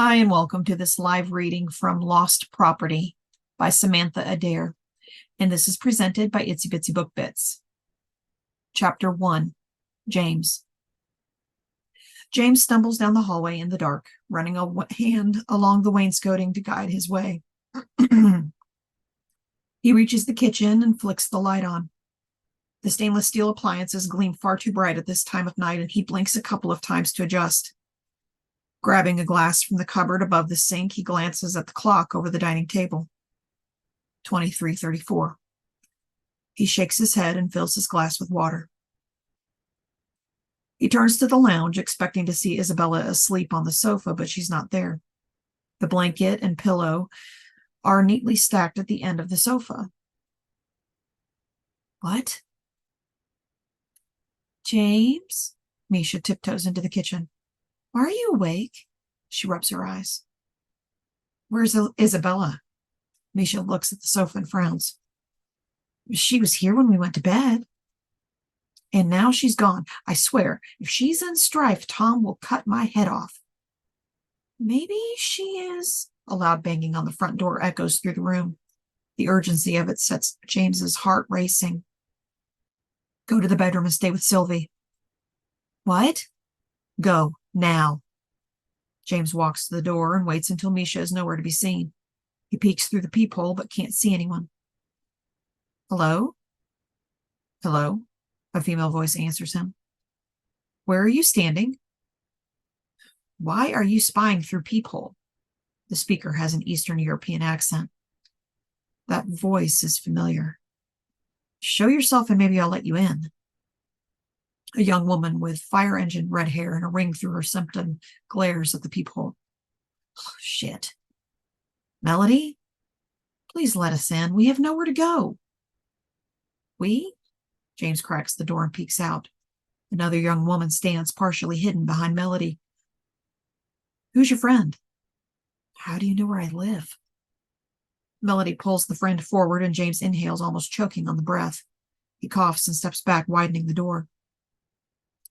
Hi, and welcome to this live reading from Lost Property by Samantha Adair. And this is presented by Itsy Bitsy Book Bits. Chapter 1, James. James stumbles down the hallway in the dark, running a hand along the wainscoting to guide his way. He reaches the kitchen and flicks the light on. The stainless steel appliances gleam far too bright at this time of night, and he blinks a couple of times to adjust. Grabbing a glass from the cupboard above the sink, he glances at the clock over the dining table. 23:34. He shakes his head and fills his glass with water. He turns to the lounge, expecting to see Isabella asleep on the sofa, but she's not there. The blanket and pillow are neatly stacked at the end of the sofa. What? James? Misha tiptoes into the kitchen. Are you awake? She rubs her eyes. Where's Isabella? Misha looks at the sofa and frowns. She was here when we went to bed. And now she's gone. I swear, if she's in strife, Tom will cut my head off. Maybe she is. A loud banging on the front door echoes through the room. The urgency of it sets James's heart racing. Go to the bedroom and stay with Sylvie. What? Go. Now. James walks to the door and waits until Misha is nowhere to be seen. He peeks through the peephole but can't see anyone. Hello? Hello? A female voice answers him. Where are you standing? Why are you spying through peephole? The speaker has an Eastern European accent. That voice is familiar. Show yourself and maybe I'll let you in. A young woman with fire engine red hair and a ring through her septum glares at the peephole. Oh, shit. Melody? Please let us in. We have nowhere to go. We? James cracks the door and peeks out. Another young woman stands partially hidden behind Melody. Who's your friend? How do you know where I live? Melody pulls the friend forward and James inhales, almost choking on the breath. He coughs and steps back, widening the door.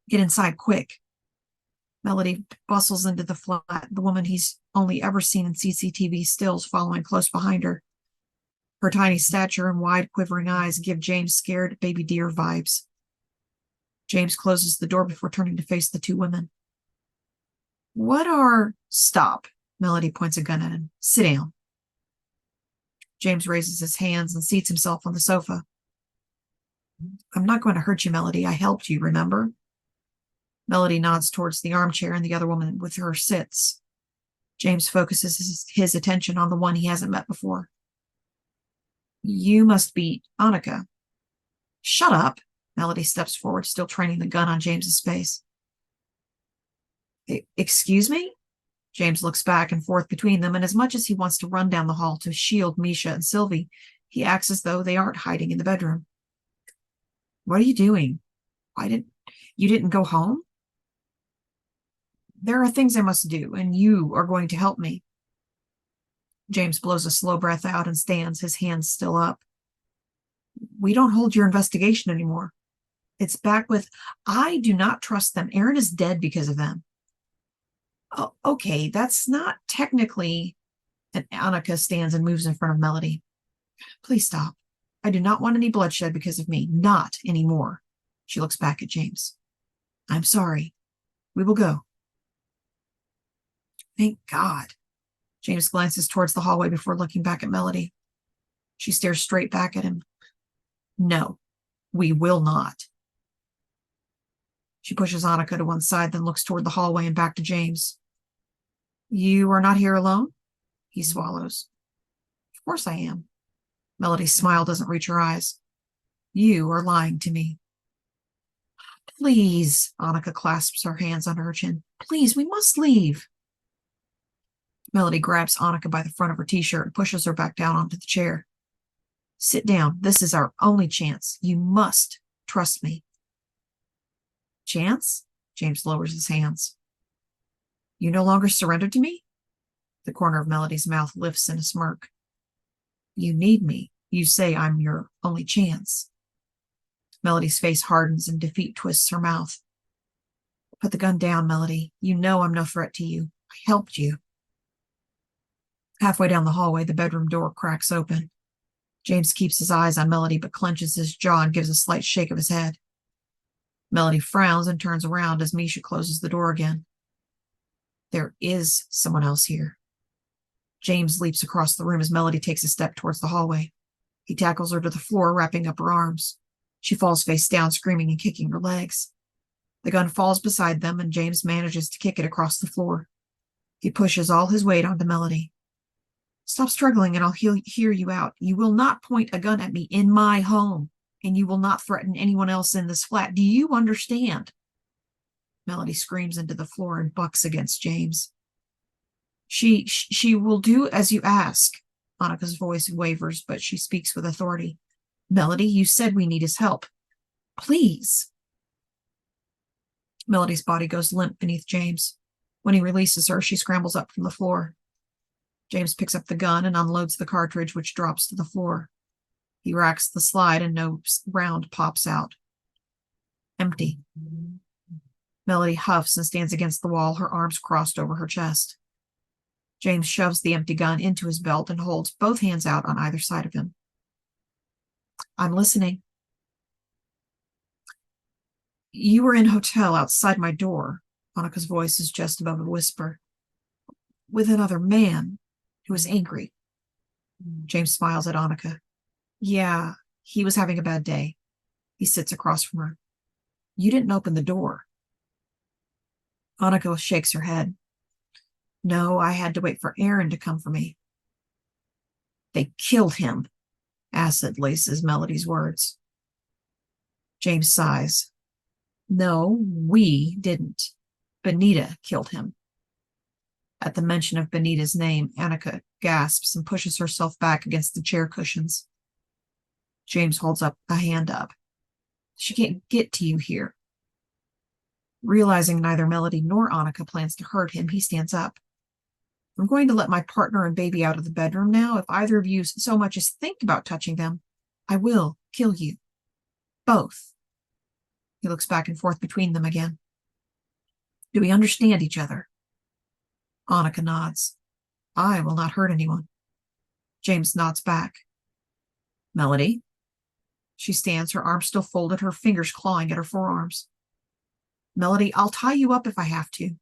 Get inside, quick. Melody bustles into the flat, the woman he's only ever seen in CCTV stills following close behind her. Her tiny stature and wide, quivering eyes give James scared baby deer vibes. James closes the door before turning to face the two women. Stop. Melody points a gun at him. Sit down. James raises his hands and seats himself on the sofa. I'm not going to hurt you, Melody. I helped you, remember? Melody nods towards the armchair and the other woman with her sits. James focuses his attention on the one he hasn't met before. You must be Annika. Shut up. Melody steps forward, still training the gun on James's face. Excuse me? James looks back and forth between them, and as much as he wants to run down the hall to shield Misha and Sylvie, he acts as though they aren't hiding in the bedroom. What are you doing? You didn't go home? There are things I must do, and you are going to help me. James blows a slow breath out and stands, his hands still up. We don't hold your investigation anymore. It's back with, I do not trust them. Aaron is dead because of them. Oh, okay, that's not technically... And Annika stands and moves in front of Melody. Please stop. I do not want any bloodshed because of me. Not anymore. She looks back at James. I'm sorry. We will go. Thank God. James glances towards the hallway before looking back at Melody. She stares straight back at him. No, we will not. She pushes Annika to one side, then looks toward the hallway and back to James. You are not here alone? He swallows. Of course I am. Melody's smile doesn't reach her eyes. You are lying to me. Please, Annika clasps her hands under her chin. Please, we must leave. Melody grabs Annika by the front of her t-shirt and pushes her back down onto the chair. Sit down. This is our only chance. You must trust me. Chance? James lowers his hands. You no longer surrender to me? The corner of Melody's mouth lifts in a smirk. You need me. You say I'm your only chance. Melody's face hardens and defeat twists her mouth. Put the gun down, Melody. You know I'm no threat to you. I helped you. Halfway down the hallway, the bedroom door cracks open. James keeps his eyes on Melody, but clenches his jaw and gives a slight shake of his head. Melody frowns and turns around as Misha closes the door again. There is someone else here. James leaps across the room as Melody takes a step towards the hallway. He tackles her to the floor, wrapping up her arms. She falls face down, screaming and kicking her legs. The gun falls beside them, and James manages to kick it across the floor. He pushes all his weight onto Melody. Stop struggling and I'll hear you out. You will not point a gun at me in my home, and you will not threaten anyone else in this flat. Do you understand? Melody screams into the floor and bucks against James. She will do as you ask. Monica's voice wavers, but she speaks with authority. Melody, you said we need his help. Please. Melody's body goes limp beneath James. When he releases her, she scrambles up from the floor. James picks up the gun and unloads the cartridge, which drops to the floor. He racks the slide and no round pops out. Empty. Melody huffs and stands against the wall, her arms crossed over her chest. James shoves the empty gun into his belt and holds both hands out on either side of him. I'm listening. You were in a hotel outside my door. Monica's voice is just above a whisper. With another man who was angry. James smiles at Annika. Yeah, he was having a bad day. He sits across from her. You didn't open the door. Annika shakes her head. No, I had to wait for Aaron to come for me. They killed him, acidly says Melody's words. James sighs. No, we didn't. Benita killed him. At the mention of Benita's name, Annika gasps and pushes herself back against the chair cushions. James holds up a hand up. She can't get to you here. Realizing neither Melody nor Annika plans to hurt him, he stands up. I'm going to let my partner and baby out of the bedroom now. If either of you so much as think about touching them, I will kill you. Both. He looks back and forth between them again. Do we understand each other? Annika nods. I will not hurt anyone. James nods back. Melody? She stands, her arms still folded, her fingers clawing at her forearms. Melody, I'll tie you up if I have to.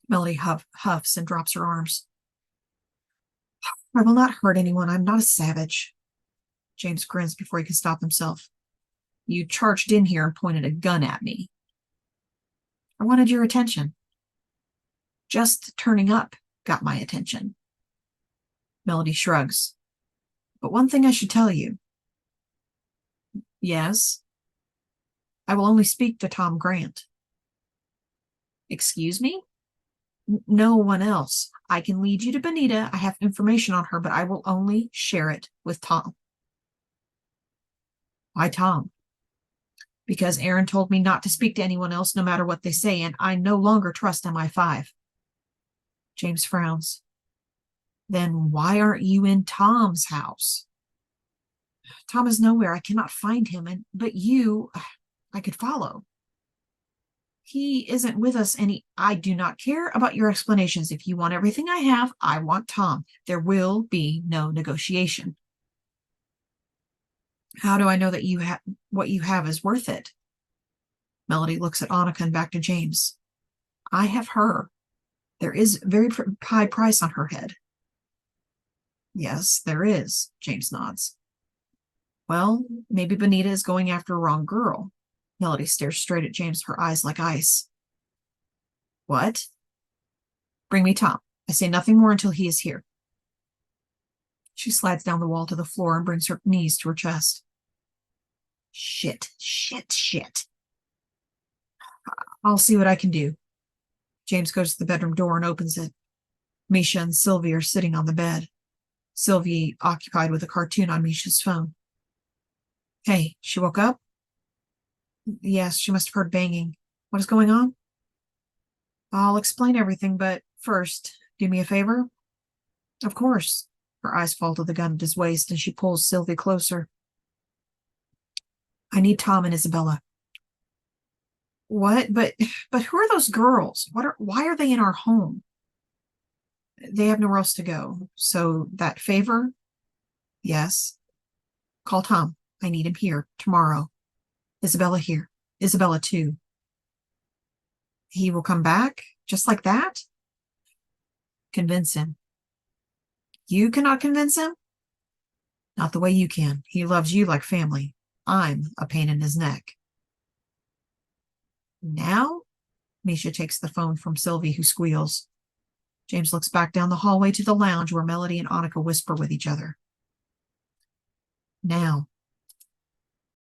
Melody huffs and drops her arms. I will not hurt anyone. I'm not a savage. James grins before he can stop himself. You charged in here and pointed a gun at me. I wanted your attention. Just turning up got my attention. Melody shrugs. But one thing I should tell you. Yes? I will only speak to Tom Grant. Excuse me? No one else. I can lead you to Benita. I have information on her, but I will only share it with Tom. Why Tom? Because Aaron told me not to speak to anyone else no matter what they say, and I no longer trust MI5. James frowns. Then why aren't you in Tom's house? Tom is nowhere. I cannot find him, but you, I could follow. He isn't with us, and I do not care about your explanations. If you want everything I have, I want Tom. There will be no negotiation. How do I know that what you have is worth it? Melody looks at Annika and back to James. I have her. There is a very high price on her head. Yes, there is, James nods. Well, maybe Benita is going after a wrong girl. Melody stares straight at James, her eyes like ice. What? Bring me Tom. I say nothing more until he is here. She slides down the wall to the floor and brings her knees to her chest. Shit. I'll see what I can do. James goes to the bedroom door and opens it. Misha and Sylvie are sitting on the bed. Sylvie occupied with a cartoon on Misha's phone. Hey, she woke up? Yes, she must have heard banging. What is going on? I'll explain everything, but first, do me a favor? Of course. Her eyes fall to the gun at his waist, and she pulls Sylvie closer. I need Tom and Isabella. What? But who are those girls? Why are they in our home? They have nowhere else to go. So that favor, yes. Call Tom. I need him here tomorrow. Isabella here. Isabella too. He will come back just like that? Convince him. You cannot convince him? Not the way you can. He loves you like family. I'm a pain in his neck. Now? Misha takes the phone from Sylvie, who squeals. James looks back down the hallway to the lounge where Melody and Annika whisper with each other. Now.